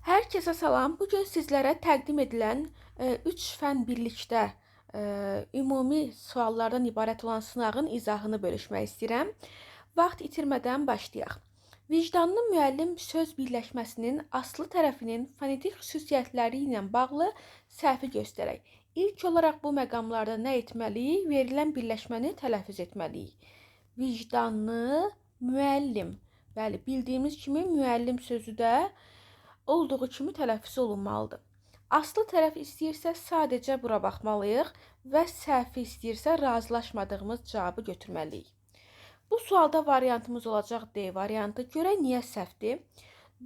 Herkese salam. Bugün sizlərə təqdim edilən 3 fən birlikdə ümumi suallardan ibarət olan sınağın izahını bölüşmək istəyirəm. Vaxt itirmədən başlayaq. Vicdanlı müəllim söz birləşməsinin aslı tərəfinin fonetik xüsusiyyətləri ilə bağlı səhvi göstərək. İlk olaraq bu məqamlarda nə etməliyik? Verilən birləşməni tələffüz etməliyik. Vicdanlı müəllim. Bəli, bildiyimiz kimi müəllim sözü də olduğu kimi tələffüz olunmalıdır. Aslı tərəf istəyirsə sadəcə bura baxmalıyıq və səhvi istəyirsə razılaşmadığımız cavabı götürməliyik. Bu sualda variantımız olacaq D variantı. Görək niyə səhvdir?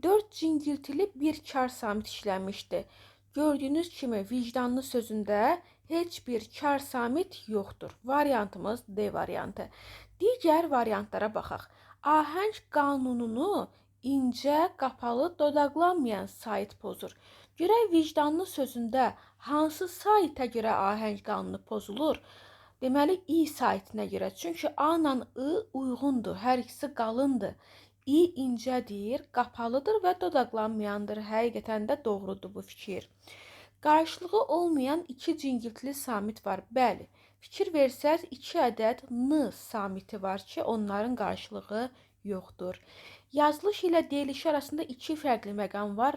4 cingiltili bir kar samit işlənmişdi. Gördüyünüz kimi vicdanlı sözündə heç bir kar samit yoxdur. Variantımız D variantı. Digər variantlara baxaq. Ahəng qanununu incə, qapalı, dodaqlanmayan sait pozur. Görək vicdanlı sözündə hansı saitə görə ahəng qanunu pozulur? Deməli, i saitinə görə. Çünki a ilə I uyğundur, hər ikisi qalındır. I incədir, qapalıdır və dodaqlanmayandır. Həqiqətən də doğrudur bu fikir. Qarşılığı olmayan 2 cingiltili samit var. Bəli, fikir versəz 2 ədəd n samiti var ki, onların qarşılığı yoxdur. Yazılış ilə deyiliş arasında 2 fərqli məqam var.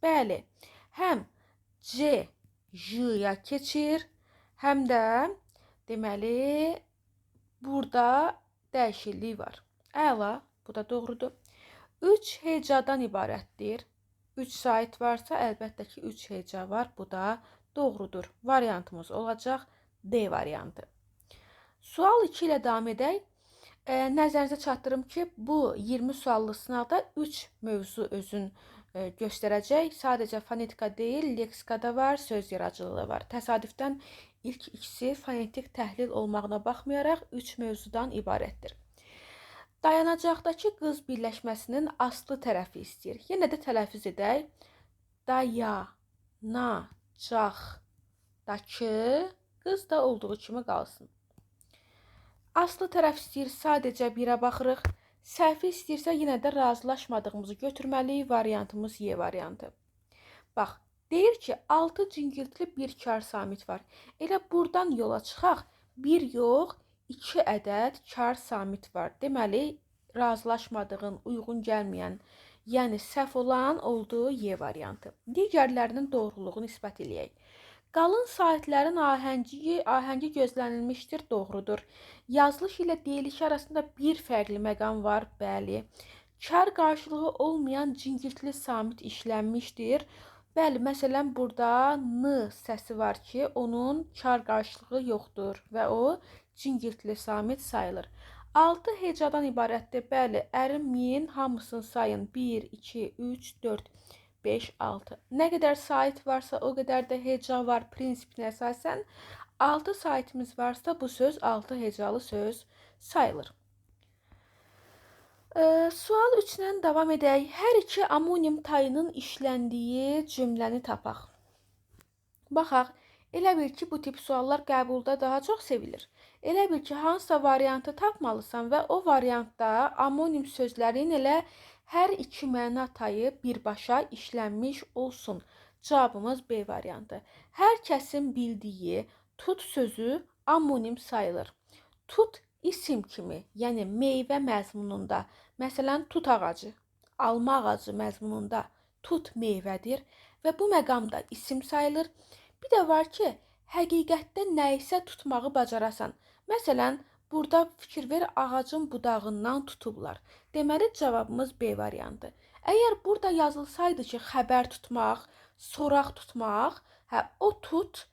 Bəli, həm C, J-ya keçir, həm də deməli burada dəyişiklik var. Əla, bu da doğrudur. 3 hecadan ibarətdir. 3 sait varsa əlbəttə ki 3 heca var. Bu da doğrudur. Variantımız olacaq D variantı. Sual 2 ilə davam edək. Nəzərinizə çatdırım ki, bu 20 suallı sınavda 3 mövzu özün göstərəcək. Sadəcə fonetika deyil, leksikada var, söz yaradıcılığı var. Təsadüfdən ilk ikisi fonetik təhlil olmağına baxmayaraq 3 mövzudan ibarətdir. Dayanacaqdakı qız birləşməsinin aslı tərəfi istəyir. Yenə də tələffüz edək. Dayanacaqdakı qız da olduğu kimi qalsın. Aslı tərəf istəyir, sadəcə 1-ə baxırıq. Səhvi istəyirsə yenə də razılaşmadığımızı götürməliyik. Variantımız Y variantı. Bax, deyir ki 6 cingiltili bir kar samit var. Elə buradan yola çıxaq. 1 yox, 2 ədəd kar samit var. Deməli, razılaşmadığın, uyğun gəlməyən, yəni səhv olan olduğu Y variantı. Digərlərinin doğruluğunu isbat eləyək. Qalın saitlərin ahəngi gözlənilmişdir, doğrudur. Yazılış ilə deyiliş arasında bir fərqli məqam var, bəli. Kar qarşılığı olmayan cingiltili samit işlənmişdir. Bəli, məsələn, burada n səsi var ki, onun kar qarşılığı yoxdur və o cingiltili samit sayılır. 6 hecadan ibarətdir, bəli, ərinməyin, hamısını sayın. 1, 2, 3, 4, 5, 6. Nə qədər sait varsa o qədər də heca var prinsipinə əsasən. 6 saitimiz varsa bu söz 6 hecalı söz sayılır. Sual 3-lə davam edək. Hər iki amonim tayının işləndiyi cümləni tapaq. Baxaq, elə bil ki, bu tip suallar qəbulda daha çox sevilir. Elə bil ki, hansısa variantı tapmalısan və o variantda amonim sözlərin elə hər iki məna tayı birbaşa işlənmiş olsun. Cavabımız B variantı. Hər kəsin bildiyi tut sözü amonim sayılır. Tut isim kimi, yəni meyvə məzmununda, məsələn, tut ağacı, alma ağacı məzmununda tut meyvədir və bu məqamda isim sayılır. Bir də var ki, həqiqətdə nəyisə tutmağı bacarasan. Məsələn, burada fikir ver, ağacın budağından tutublar. Deməli, cavabımız B variantı. Əgər burada yazılsaydı ki, xəbər tutmaq, soraq tutmaq, o tut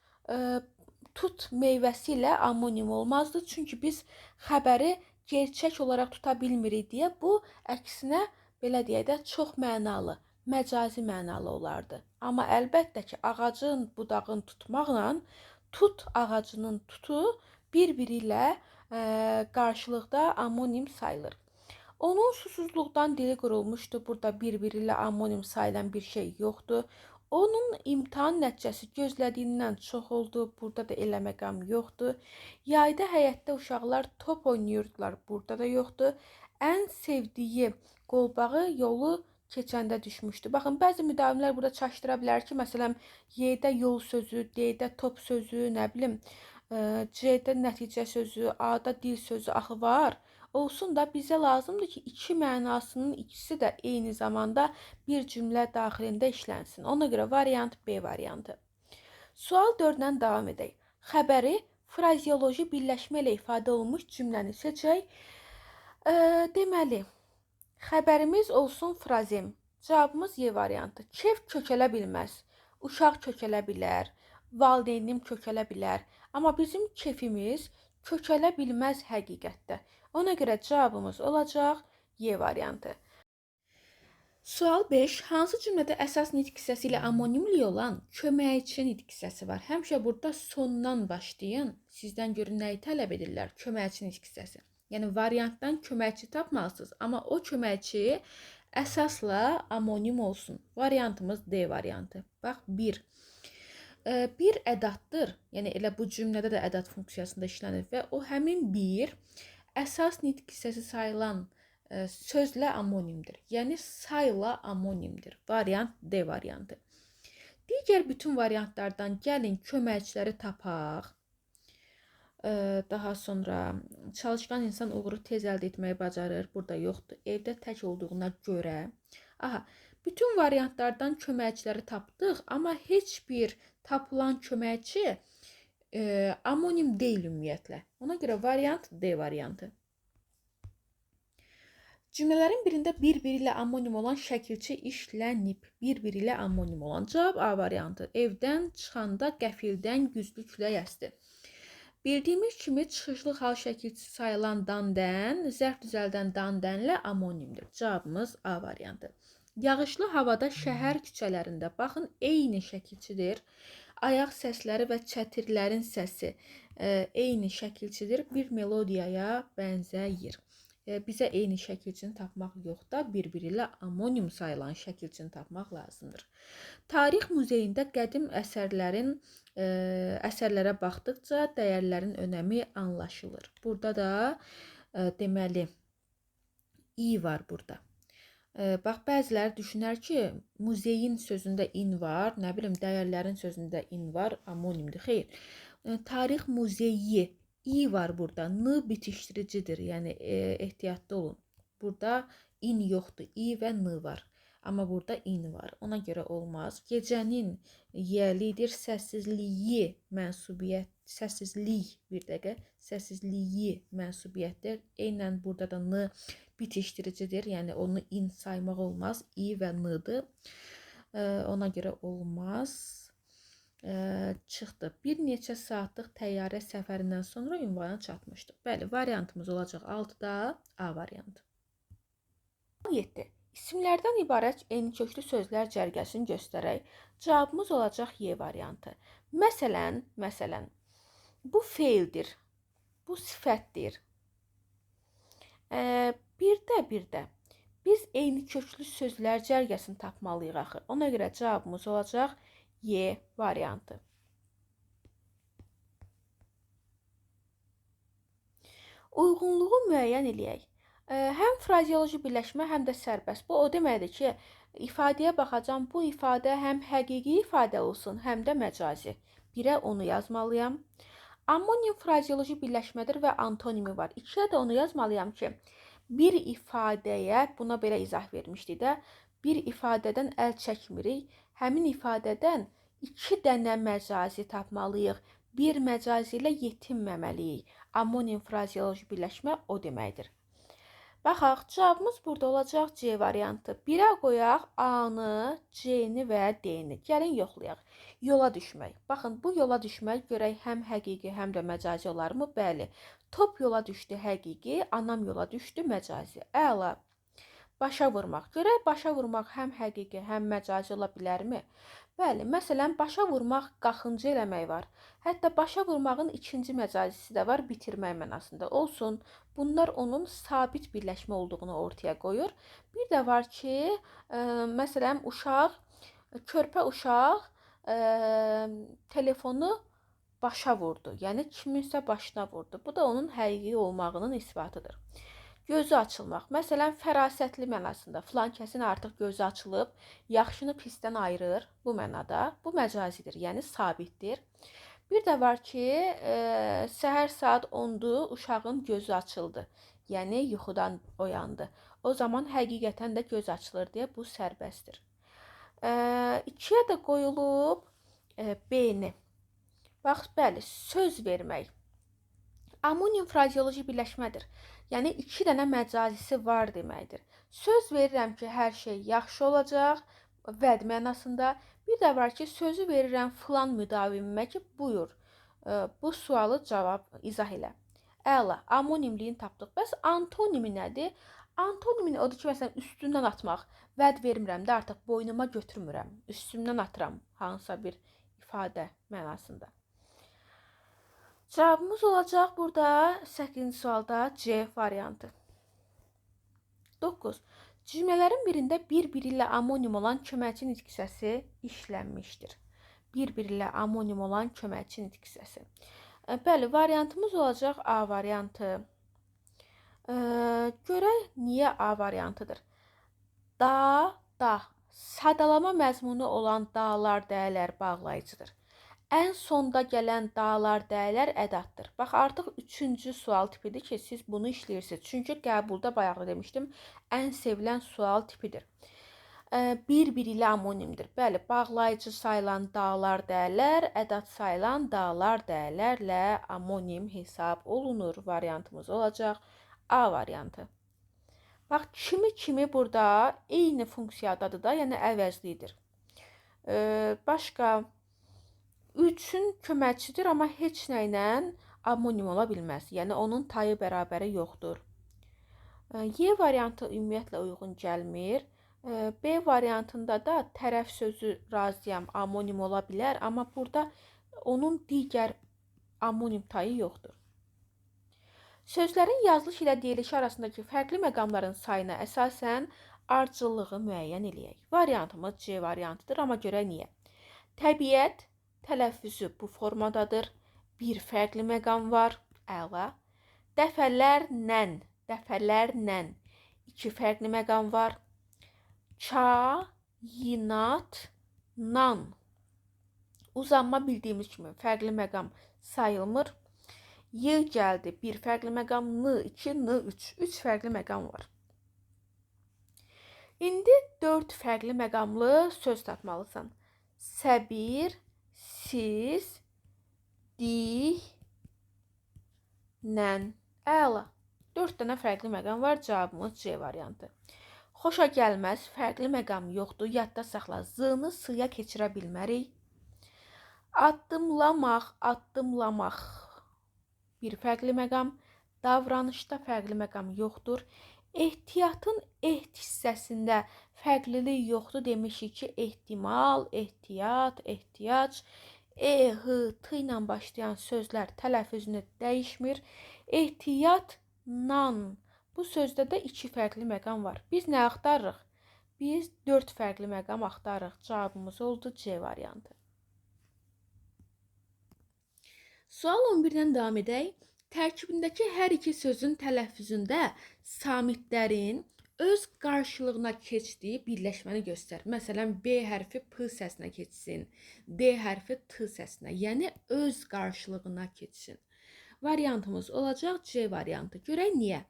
meyvəsi ilə amonim olmazdı. Çünki biz xəbəri gerçək olaraq tuta bilmirik deyə bu əksinə belə deyək də çox mənalı, məcazi mənalı olardı. Amma əlbəttə ki, ağacın budağını tutmaqla tut ağacının tutu bir-biri ilə qarşılıqda amonim sayılır. Onun susuzluqdan dili qurulmuşdu. Burada bir-biri ilə amonim sayılan bir şey yoxdur. Onun imtahan nəticəsi gözlədiyindən çox oldu. Burada da elə məqam yoxdur. Yayda həyətdə uşaqlar top oynayırdılar. Burada da yoxdur. Ən sevdiyi qolbağı yolu keçəndə düşmüşdü. Baxın, bəzi müdavimlər burada çaşdıra bilər ki, məsələn, Y-də yol sözü, D-də top sözü, nə bilim, C-də nəticə sözü, A-da dil sözü axı var. Olsun da bizə lazımdır ki, iki mənasının ikisi də eyni zamanda bir cümlə daxilində işlənsin. Ona görə variant B variantı. Sual 4-dən davam edək. Xəbəri frazeoloji birləşmə ilə ifadə olunmuş cümləni seçək. Deməli, xəbərimiz olsun frazem. Cavabımız Y variantı. Kef kökələ bilməz. Uşaq kökələ bilər. Valideynim kökələ bilər. Amma bizim kefimiz kökələ bilməz həqiqətdə. Ona görə cavabımız olacaq Y variantı. Sual 5. Hansı cümlədə əsas nitq hissəsi ilə amonimli olan köməkçi nitq hissəsi var? Həmişə burada sondan başlayın. Sizdən görün nəyi tələb edirlər? Köməkçi nitq hissəsi. Yəni variantdan köməkçi tapmalısınız, amma o köməkçi əsasla amonim olsun. Variantımız D variantı. Bax 1. Bir ədatdır. Yəni elə bu cümlədə də ədat funksiyasında işlənir və o həmin bir əsas nitq hissəsi sayılan sözlə amonimdir. Yəni sayla amonimdir. Variant D variantı. Digər bütün variantlardan gəlin köməkçiləri tapaq. Daha sonra çalışqan insan uğuru tez əldə etməyi bacarır. Burada yoxdur. Evdə tək olduğuna görə. Aha, bütün variantlardan köməkçiləri tapdıq, amma heç bir tapılan köməkçi amonim deyil ümumiyyətlə. Ona görə variant D variantı. Cümlələrin birində bir-biri ilə amonim olan şəkilçi işlənib. Bir-biri ilə amonim olan. Cavab A variantı. Evdən çıxanda qəfildən güclü külək əsdi. Bildiyimiz kimi çıxışlı hal şəkilçisi sayılan dan-dən, zərf düzəldən dan-dənlə amonimdir. Cavabımız A variantı. Yağışlı havada şəhər küçələrində baxın eyni şəkilçidir. Ayaq səsləri və çətirlərin səsi eyni şəkilçidir. Bir melodiyaya bənzəyir. Bizə eyni şəkilçini tapmaq yox da, bir-biri ilə amonim sayılan şəkilçini tapmaq lazımdır. Tarix muzeyində qədim əsərlərə baxdıqca dəyərlərin önəmi anlaşılır. Burada da deməli i var burada. Bax, bəziləri düşünər ki, muzeyin sözündə in var, nə bilim, dəyərlərin sözündə in var, amonimdir. Xeyr, tarix muzeyi i var burada. N bitişdiricidir. Yəni ehtiyatlı olun. Burada in yoxdur. I və n var. Amma burada in var. Ona görə olmaz. Gecənin yəlidir. Səssizliyi mənsubiyyət. Səssizlik bir dəqiqə. Səssizliyi mənsubiyyətdir. Eynən burada da n bitişdiricidir. Yəni onu in saymaq olmaz. I və n-dır. Ona görə olmaz. Çıxdı. Bir neçə saatlıq təyyarə səfərindən sonra ünvana çatmışdıq. Bəli, variantımız olacaq 6-da A variantı. 7. İsimlərdən ibarət eni köklü sözlər cərgəsini göstərək. Cavabımız olacaq Y variantı. Məsələn, bu feildir. Bu sifətdir. Bir də biz eyni köklü sözlər cərgəsini tapmalıyıq axı. Ona görə cavabımız olacaq Y variantı. Uyğunluğu müəyyən eləyək. Həm frazeoloji birləşmə, həm də sərbəst. Bu o deməkdir ki, ifadəyə baxacağım. Bu ifadə həm həqiqi ifadə olsun, həm də məcazi. Birə onu yazmalıyam. Amonim frazeoloji birləşmədir və antonimi var. İkiyə də onu yazmalıyam ki, bir ifadəyə, buna belə izah vermişdik də, bir ifadədən əl çəkmirik. Həmin ifadədən 2 dənə məcazi tapmalıyıq. Bir məcazi ilə yetinməməliyik. Amonim frazeoloji birləşmə o deməkdir. Baxaq, cavabımız burada olacaq C variantı. Birə qoyaq A-nı, C-ni və D-ni. Gəlin yoxlayaq. Yola düşmək. Baxın, bu yola düşmək görək həm həqiqi, həm də məcazi olarmı? Bəli. Top yola düşdü həqiqi, anam yola düşdü məcazi. Əla. Başa vurmaq. Görək, başa vurmaq həm həqiqi, həm məcazi ola bilərmi? Bəli, məsələn, başa vurmaq qaxıncı eləmək var. Hətta başa vurmağın ikinci məcazisi də var, bitirmək mənasında. Olsun, bunlar onun sabit birləşmə olduğunu ortaya qoyur. Bir də var ki, məsələn, körpə uşaq telefonu başa vurdu. Yəni, kiminsə başına vurdu. Bu da onun həqiqi olmağının isbatıdır. Gözü açılmaq. Məsələn, fərasətli mənasında filan kəsin artıq gözü açılıb, yaxşını pisdən ayırır bu mənada. Bu məcazidir, yəni sabitdir. Bir də var ki, səhər saat 10-dur, uşağın gözü açıldı. Yəni yuxudan oyandı. O zaman həqiqətən də göz açılır deyə bu sərbəstdir. 2-yə də qoyulub B-ni. Bax, bəli, söz vermək. Amonim frazeoloji birləşmədir. Yəni 2 dənə məcazisi var deməkdir. Söz verirəm ki, hər şey yaxşı olacaq, vəd mənasında. Bir də var ki, sözü verirəm filan müdavimimə ki, buyur. Bu sualı cavab izah elə. Əla, amonimliyini tapdıq. Bəs antonimi nədir? Antonimin odur ki, məsələn, üstündən atmaq. Vəd vermirəm də artıq boynuma götürmürəm. Üstümdən atıram hansısa bir ifadə mənasında. Cavabımız olacaq burada 8-ci sualda C variantı. 9. Cümlələrin birində bir-biri ilə amonim olan köməkçi nitq hissəsi işlənmişdir. Bir-biri ilə amonim olan köməkçi nitq hissəsi. Bəli, variantımız olacaq A variantı. Görək niyə A variantıdır. Da. Sadalama məzmunu olan da'lar, dəyələr bağlayıcıdır. Ən sonda gələn da'lar, dəyələr ədatdır. Bax, artıq 3-cü sual tipidir ki, siz bunu işləyirsiniz. Çünki qəbulda bayaq da demişdim, ən sevilən sual tipidir. Bir-biri ilə amonimdir. Bəli, bağlayıcı sayılan da'lar, dəyələr, ədat sayılan da'lar, dəyələrlə amonim hesab olunur. Variantımız olacaq A variantı. Bax, kimi burada eyni funksiyadadır da, yəni əvəzlidir. Başqa 3-ün köməkçidir, amma heç nə ilə amonim ola bilməz. Yəni onun tayı bərabəri yoxdur. Y variantı ümumiyyətlə uyğun gəlmir. B variantında da tərəf sözü razıyam amonim ola bilər, amma burada onun digər amonim tayı yoxdur. Sözlərin yazılış ilə deyilişi arasındakı fərqli məqamların sayına əsasən ardıcıllığı müəyyən eləyək. Variantımız C variantıdır, amma görək niyə. Təbiət tələffüzü bu formadadır. Bir fərqli məqam var. Əla. Dəfələrlə. 2 fərqli məqam var. Kainatnan. Uzanma bildiyimiz kimi fərqli məqam sayılmır. Y gəldi. Bir fərqli məqam. N2, N3. 3 fərqli məqam var. İndi 4 fərqli məqamlı söz tapmalısan. Səbir, siz, nən. Əla. 4 dənə fərqli məqam var. Cavabımız C variantı. Xoşa gəlməz, fərqli məqam yoxdur. Yadda saxla. Z-nı s-ya keçirə bilmərik. Addımlamaq. Bir fərqli məqam. Davranışda fərqli məqam yoxdur. Ehtiyatın hissəsində fərqlilik yoxdur demişik ki, ehtimal, ehtiyat, ehtiyac, t ilə başlayan sözlər tələffüzünü dəyişmir. Ehtiyatnan. Bu sözdə də 2 fərqli məqam var. Biz nə axtarırıq? Biz 4 fərqli məqam axtarırıq. Cavabımız oldu C variantı. Sual 11-dən davam edək. Tərkibindəki hər iki sözün tələffüzündə samitlərin öz qarşılığına keçdiyi birləşməni göstər. Məsələn, B hərfi P səsinə keçsin, D hərfi T səsinə, yəni öz qarşılığına keçsin. Variantımız olacaq C variantı. Görək niyə?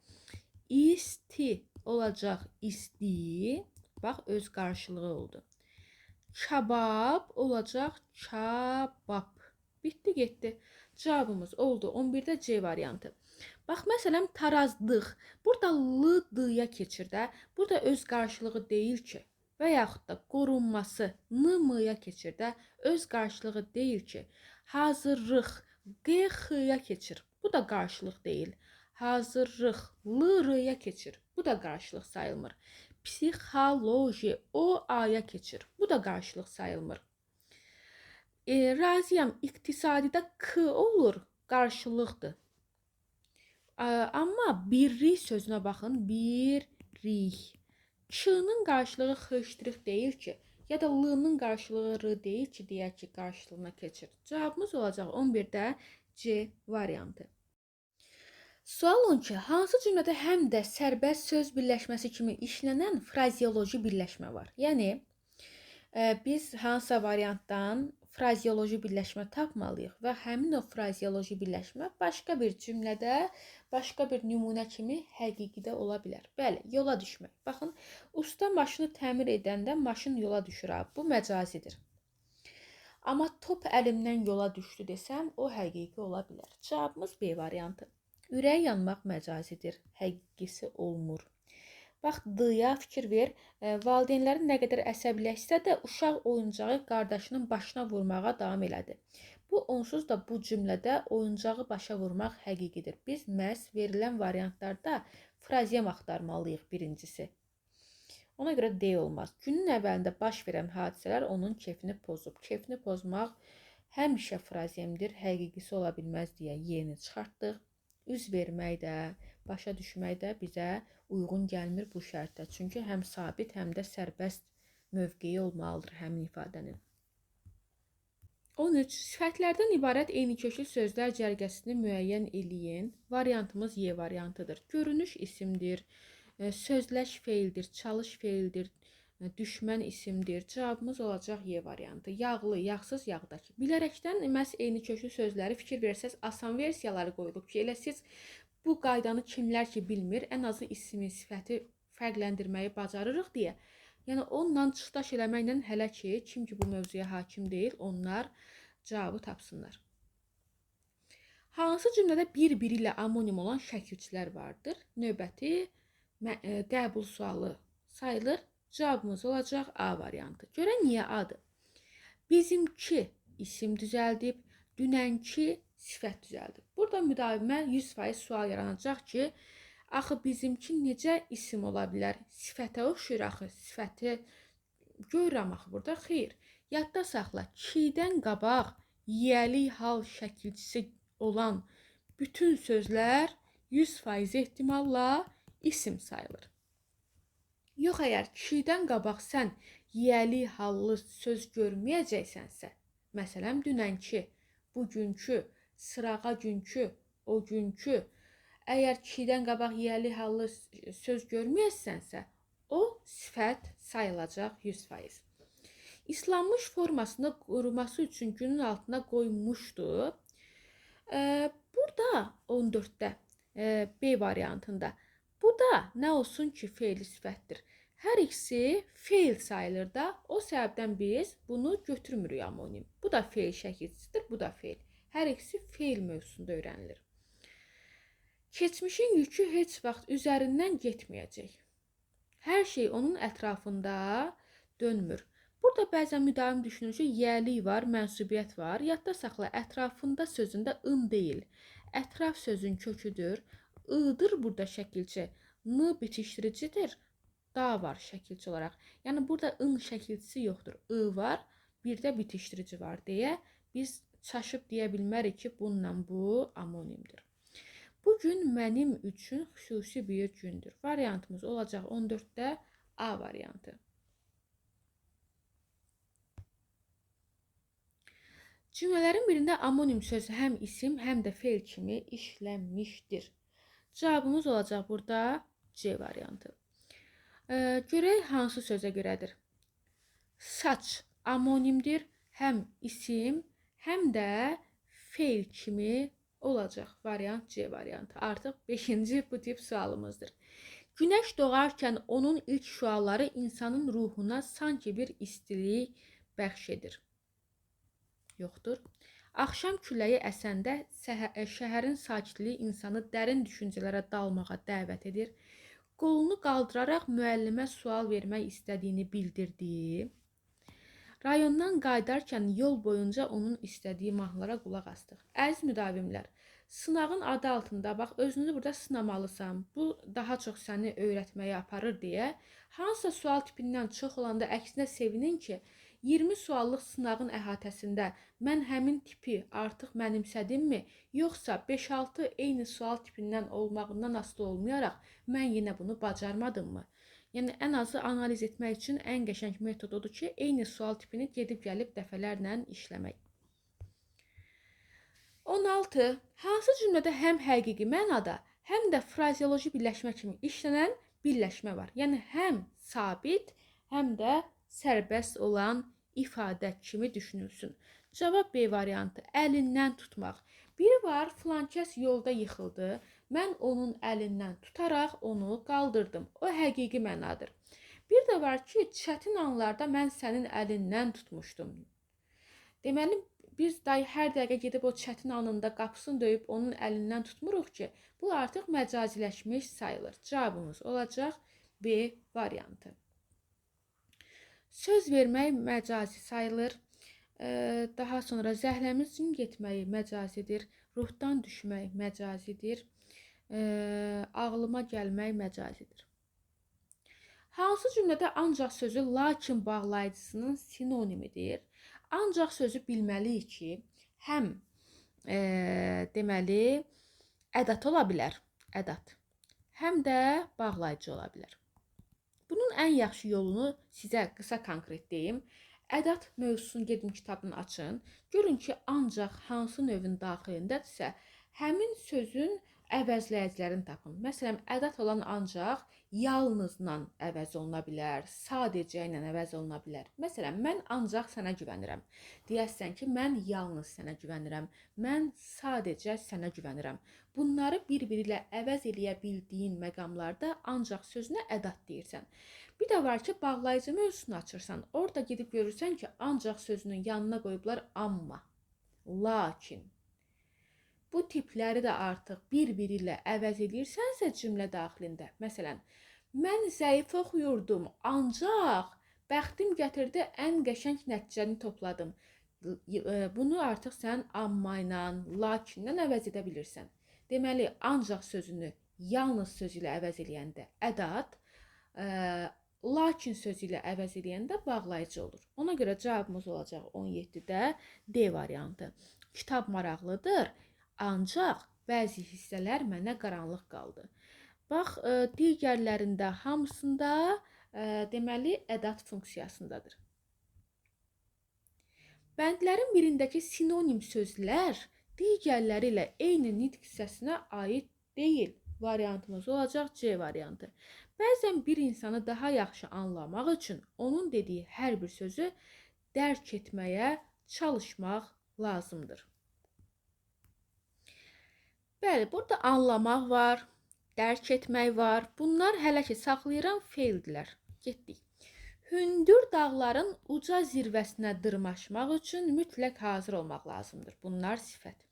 İsti olacaq isti, bax öz qarşılığı oldu. Kabab olacaq kabab. Bitdi, getdi. Cavabımız oldu 11-də C variantı. Bax, məsələn, tarazdıq. Burada l-d-ya keçir də. Burada öz qarşılığı deyil ki. Və yaxud da qorunması n-m-ya keçir də. Öz qarşılığı deyil ki. Hazırlıq q-x-ya keçir. Bu da qarşılıq deyil. Hazırlıq l-r-ya keçir. Bu da qarşılıq sayılmır. Psixoloji o-a-ya keçir. Bu da qarşılıq sayılmır. Razıyam iqtisadidə k olur, qarşılıqdır. Amma birlik sözünə baxın, birlik. K-nın qarşılığı x deyil ki, ya da l-nın qarşılığı r deyil ki, deyək ki, qarşılığına keçir. Cavabımız olacaq 11-də C variantı. Sual 12. Hansı cümlədə həm də sərbəst söz birləşməsi kimi işlənən frazeoloji birləşmə var? Yəni biz hansısa variantdan frazeoloji birləşmə tapmalıyıq və həmin o frazeoloji birləşmə başqa bir cümlədə, başqa bir nümunə kimi həqiqidə ola bilər. Bəli, yola düşmək. Baxın, usta maşını təmir edəndə maşın yola düşür. Bu məcazidir. Amma top əlimdən yola düşdü desəm, o həqiqi ola bilər. Cavabımız B variantı. Ürək yanmaq məcazidir, həqiqisi olmur. Bax, D-ya fikir ver. Valideynlərin nə qədər əsəbiləşsə də uşaq oyuncağı qardaşının başına vurmağa davam elədi. Bu onsuz da bu cümlədə oyuncağı başa vurmaq həqiqidir. Biz məhz verilən variantlarda frazem axtarmalıyıq birincisi. Ona görə D olmaz. Günün əvvəlində baş verən hadisələr onun keyfini pozub. Keyfini pozmaq həmişə frazemdir, həqiqisi ola bilməz deyə Y-ni çıxartdıq. Üz vermək də, başa düşmək də bizə uyğun gəlmir bu şərtdə. Çünki həm sabit, həm də sərbəst mövqeyi olmalıdır həmin ifadənin. 13. Sifətlərdən ibarət eyniköklü sözlər cərgəsini müəyyən eləyin. Variantımız Y variantıdır. Görünüş isimdir, sözləş feildir, çalış feildir, düşmən isimdir. Cavabımız olacaq Y variantı. Yağlı, yağsız, yağdakı. Bilərəkdən məhz eyniköklü sözləri fikir versəz, asan versiyaları qoyulub ki, elə siz bu qaydanı kimlər ki bilmir, ən azı ismi, sifəti fərqləndirməyi bacarırıq deyə. Yəni onunla çıxdaş eləməklə hələ ki, kim ki bu mövzuya hakim deyil, onlar cavabı tapsınlar. Hansı cümlədə bir-biri ilə amonim olan şəkilçilər vardır? Növbəti qəbul sualı sayılır. Cavabımız olacaq A variantı. Görək niyə A-dır? Bizimki isim düzəldib, dünənki sifət düzəldib. Burada müdavimə 100% sual yaranacaq ki, axı bizimki necə isim ola bilər? Sifətə oxşuyur axı, sifəti görürəm axı burada. Xeyr, yadda saxla, kidən qabaq yiyəli hal şəkilçisi olan bütün sözlər 100% ehtimalla isim sayılır. Yox, əgər kişidən qabaq sən yiyəli hallı söz görməyəcəksənsə, məsələn, dünənki, bugünkü, sırağa günkü, o günkü, əgər kişidən qabaq yiyəli hallı söz görməyəsənsə, o sifət sayılacaq 100%. İslanmış formasında quruması üçün günün altına qoymuşdu. Burada 14-də B variantında. Bu da nə olsun ki, feil sifətdir. Hər ikisi feil sayılır da, o səbəbdən biz bunu götürmürük amonim. Bu da feil şəkilçisidir, bu da feil. Hər ikisi feil mövzusunda öyrənilir. Keçmişin yükü heç vaxt üzərindən getməyəcək. Hər şey onun ətrafında dönmür. Burada bəzən müdavim düşünür ki, yiyəlik var, mənsubiyyət var. Yadda saxla, ətrafında sözündə ın deyil. Ətraf sözün köküdür. I-dır burada şəkilçi. N bitişdiricidir. Da var şəkilçi olaraq. Yəni burada ın şəkilçisi yoxdur. I var, bir də bitişdirici var deyə biz çaşıb deyə bilmərik ki, bununla bu amonimdir. Bu gün mənim üçün xüsusi bir gündür. Variantımız olacaq 14-də A variantı. Cümlələrin birində amonim sözü həm isim, həm də feil kimi işlənmişdir. Cavabımız olacaq burada C variantı. Görək hansı sözə görədir? Saç amonimdir, həm isim, həm də feil kimi olacaq. Variant C variantı. Artıq 5-ci bu tip sualımızdır. Günəş doğarkən onun ilk şüaları insanın ruhuna sanki bir istilik bəxş edir. Yoxdur. Axşam küləyi əsəndə şəhərin sakitliyi insanı dərin düşüncələrə dalmağa dəvət edir. Qolunu qaldıraraq müəllimə sual vermək istədiyini bildirdi. Rayondan qayıdarkən yol boyunca onun istədiyi mahnılara qulaq asdıq. Əziz müdavimlər, sınağın adı altında, bax, özünüzü burada sınamalısan, bu daha çox səni öyrətməyə aparır deyə, hansısa sual tipindən çox olanda əksinə sevinin ki, 20 suallıq sınağın əhatəsində mən həmin tipi artıq mənimsədimmi, yoxsa 5-6 eyni sual tipindən olmağından asılı olmayaraq mən yenə bunu bacarmadımmı? Yəni, ən azı analiz etmək üçün ən qəşəng metod odur ki, eyni sual tipini gedib gəlib dəfələrlə işləmək. 16. Hansı cümlədə həm həqiqi mənada, həm də frazeoloji birləşmə kimi işlənən birləşmə var. Yəni həm sabit, həm də sərbəst olan ifadə kimi düşünülsün. Cavab B variantı: əlindən tutmaq. Biri var, filankəs yolda yıxıldı. Mən onun əlindən tutaraq onu qaldırdım. O həqiqi mənadır. Bir də var ki, çətin anlarda mən sənin əlindən tutmuşdum. Deməli, biz hər dəqiqə gedib o çətin anında qapısını döyüb onun əlindən tutmuruq ki, bu artıq məcaziləşmiş sayılır. Cavabımız olacaq B variantı. Söz vermək məcazi sayılır. Daha sonra zəhləmizin getməyi məcazidir. Ruhdan düşmək məcazidir. Ağlıma gəlmək məcazidir. Hansı cümlədə ancaq sözü lakin bağlayıcısının sinonimidir? Ancaq sözü bilməliyik ki, həm deməli ədat ola bilər, ədat, həm də bağlayıcı ola bilər. Bunun ən yaxşı yolunu sizə qısa konkret deyim. Ədat mövzusunu gedin kitabını açın. Görün ki, ancaq hansı növün daxilindədirsə, həmin sözün əvəzləyicilərini tapın. Məsələn, ədat olan ancaq yalnızla əvəz oluna bilər, sadəcə ilə əvəz oluna bilər. Məsələn, mən ancaq sənə güvənirəm. Deyəsən ki, mən yalnız sənə güvənirəm. Mən sadəcə sənə güvənirəm. Bunları bir-biri ilə əvəz eləyə bildiyin məqamlarda ancaq sözünə ədat deyirsən. Bir də var ki, bağlayıcı mövzusunu açırsan, orada gedib görürsən ki, ancaq sözünün yanına qoyublar amma, lakin. Bu tipləri də artıq bir-biri ilə əvəz edirsənsə cümlə daxilində. Məsələn, mən zəif oxuyurdum, ancaq bəxtim gətirdi ən qəşəng nəticəni topladım. Bunu artıq sən amma ilə, lakinlə əvəz edə bilirsən. Deməli, ancaq sözünü yalnız sözü ilə əvəz eləyəndə ədat, lakin sözü ilə əvəz eləyəndə bağlayıcı olur. Ona görə cavabımız olacaq 17-də D variantı. Kitab maraqlıdır, ancaq bəzi hissələr mənə qaranlıq qaldı. Bax, digərlərində hamısında deməli ədat funksiyasındadır. Bəndlərin birindəki sinonim sözlər digərləri ilə eyni nitq hissəsinə aid deyil. Variantımız olacaq C variantı. Bəzən bir insanı daha yaxşı anlamaq üçün onun dediyi hər bir sözü dərk etməyə çalışmaq lazımdır. Bəli, burada anlamaq var, dərk etmək var. Bunlar hələ ki saxlayıram feildilər. Getdik. Hündür dağların uca zirvəsinə dırmaşmaq üçün mütləq hazır olmaq lazımdır. Bunlar sifət.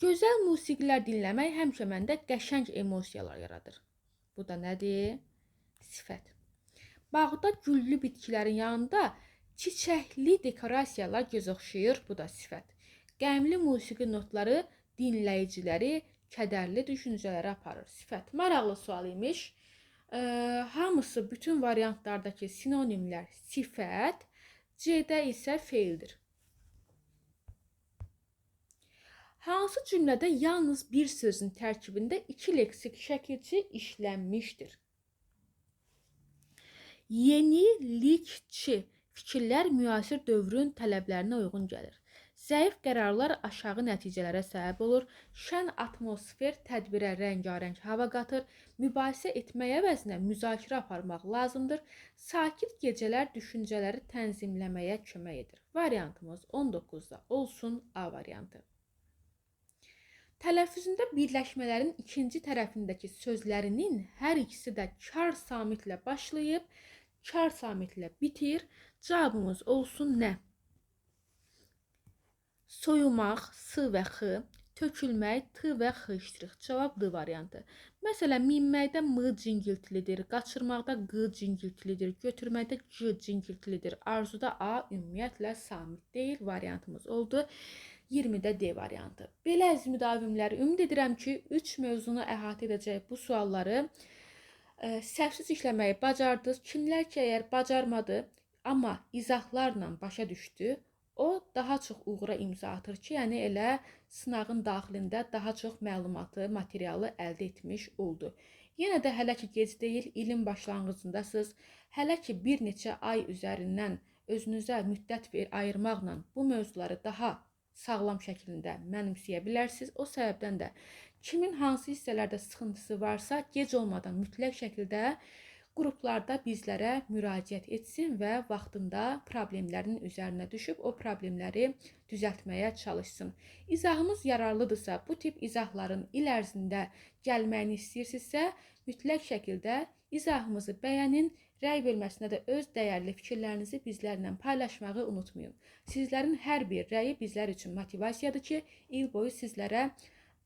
Gözəl musiqilər dinləmək həmişə məndə qəşəng emosiyalar yaradır. Bu da nədir? Sifət. Bağda güllü bitkilərin yanında çiçəkli dekorasiyalar göz oxşayır. Bu da sifət. Qəmli musiqi notları dinləyiciləri kədərli düşüncələrə aparır. Sifət. Maraqlı sual imiş. Hamısı bütün variantlardakı sinonimlər sifət, C-də isə feildir. Hansı cümlədə yalnız bir sözün tərkibində iki leksik şəkilçi işlənmişdir? Yenilikçi fikirlər müasir dövrün tələblərinə uyğun gəlir. Zəif qərarlar aşağı nəticələrə səbəb olur. Şən atmosfer tədbirə rəngarəng hava qatır. Mübahisə etmək əvəzinə müzakirə aparmaq lazımdır. Sakit gecələr düşüncələri tənzimləməyə kömək edir. Variantımız 19-da olsun A variantı. Tələffüzündə birləşmələrin ikinci tərəfindəki sözlərinin hər ikisi də kar samitlə başlayıb, kar samitlə bitir. Cavabımız olsun nə? Soyumaq, S və X, tökülmək, T və X iştirik. Cavab D variantı. Məsələn, minməkdə M cingiltilidir, qaçırmaqda Q cingiltilidir, götürməkdə C cingiltilidir. Arzuda A ümumiyyətlə samit deyil. Variantımız oldu 20-də D variantı. Belə əziz müdavimlər, ümid edirəm ki, 3 mövzunu əhatə edəcək bu sualları səhvsiz işləməyi bacardınız. Kimlər ki, əgər bacarmadı, amma izahlarla başa düşdü, o daha çox uğura imza atır ki, yəni elə sınağın daxilində daha çox məlumatı, materialı əldə etmiş oldu. Yenə də hələ ki gec deyil, ilin başlanğıcındasınız. Hələ ki bir neçə ay üzərindən özünüzə müddət ayırmaqla bu mövzuları daha sağlam şəkildə mənimsəyə bilərsiniz. O səbəbdən də Kimin hansı hissələrdə sıxıntısı varsa, gec olmadan mütləq şəkildə qruplarda bizlərə müraciət etsin və vaxtında problemlərin üzərinə düşüb o problemləri düzəltməyə çalışsın. İzahımız yararlıdırsa, bu tip izahların il ərzində gəlməyini istəyirsinizsə, mütləq şəkildə izahımızı bəyənin, rəy bölməsinə də öz dəyərli fikirlərinizi bizlərlə paylaşmağı unutmayın. Sizlərin hər bir rəyi bizlər üçün motivasiyadır ki, il boyu sizlərə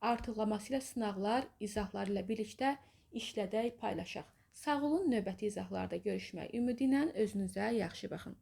artıqlaması ilə sınaqlar, izahları ilə birlikdə işlədək, paylaşaq. Sağ olun, növbəti izahlarda görüşmək ümidi ilə özünüzə yaxşı baxın.